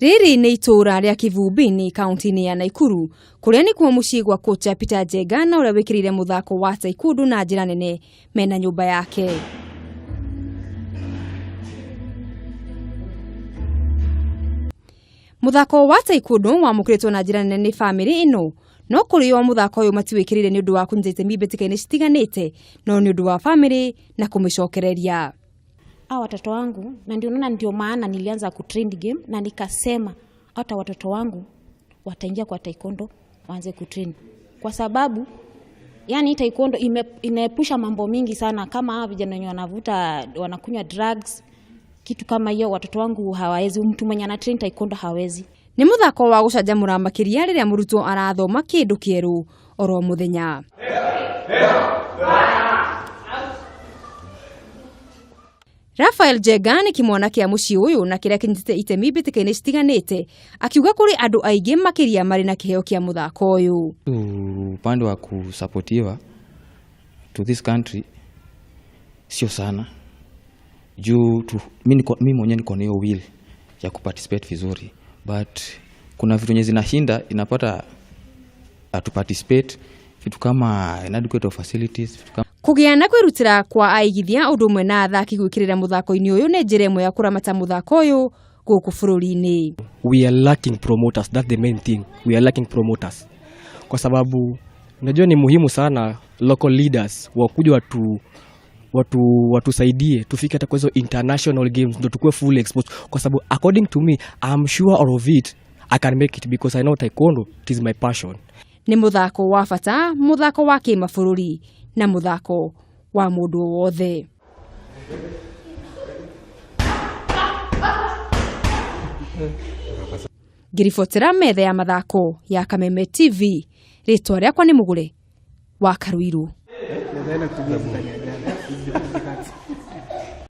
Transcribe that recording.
Riri nĩ itura rĩa Kivumbini kaunti-ini ya Nakuru, kuria ni kuo muciĩ gwa kocha Peter Njenga na ũrĩa wĩkĩrĩire muthako wa taekwondo na njĩra nene mena nyũmba yake. Muthako wa taekwondo wamũkĩrĩtwo na njĩra nene nĩ famĩlĩ ĩno, no kũrĩ o muthako ũyũ matiwĩkĩrĩire nĩ ũndũ wa kũnyita itemi mbĩtĩka-inĩ citiganĩte, no nĩ ũndũ wa famĩlĩ na kũmĩcokereria. Watoto wangu, na ndio maana nilianza kutrain game na nikasema hata watoto wangu wataingia kwa taekwondo waanze kutrain. Kwa sababu yani taekwondo inaepusha mambo mingi sana, kama hawa vijana wenye wanavuta wanakunywa drugs, kitu kama hiyo watoto wangu hawawezi, mtu mwenye ana train taekwondo hawezi. Ni muthako wa gucanjamũra makĩria rĩrĩa mũrutwo arathoma kĩndũ kĩerũ oro mũthenya. Rafael Njenga nĩ kĩmwana kĩa mũciĩ ũyũ na kĩrĩa kĩnyitĩte itemi mbĩtĩka-inĩ citiganĩte, akiuga kũrĩ andũ aingĩ makĩria marĩ na kĩheo kĩa muthako ũyũ. Upande wa kusapotiwa to this country sio sana. Juu mimi mwenyewe niko na hiyo will ya kuparticipate vizuri, but kuna vitu nyezi zinashinda inapata to participate, vitu kama inadequate facilities, vitu kama kũgĩa na kwĩrutĩra kwa aigithia ũndũ ũmwe na athaki gwĩkĩrĩra muthako-inĩ ũyũ nĩ njĩra ĩmwe ya kũramata muthako ũyũ gũkũ bũrũri-inĩ. We are lacking promoters, that's the main thing. We are lacking promoters. Kwa sababu unajua ni muhimu sana local leaders wakuja watusaidie tufike hata kwa hizo international games ndio tukue full exposed, kwa sababu according to me I'm sure all of it I can make it because I know taekwondo, it is my passion. Ni muthako wa bata, muthako wa kĩmabũrũri na muthako wa mũndũ wothe. Ngiribotera metha ya mathako ya Kameme TV, rĩtwa rĩakwa nĩ Mũgũre wa Karuiru.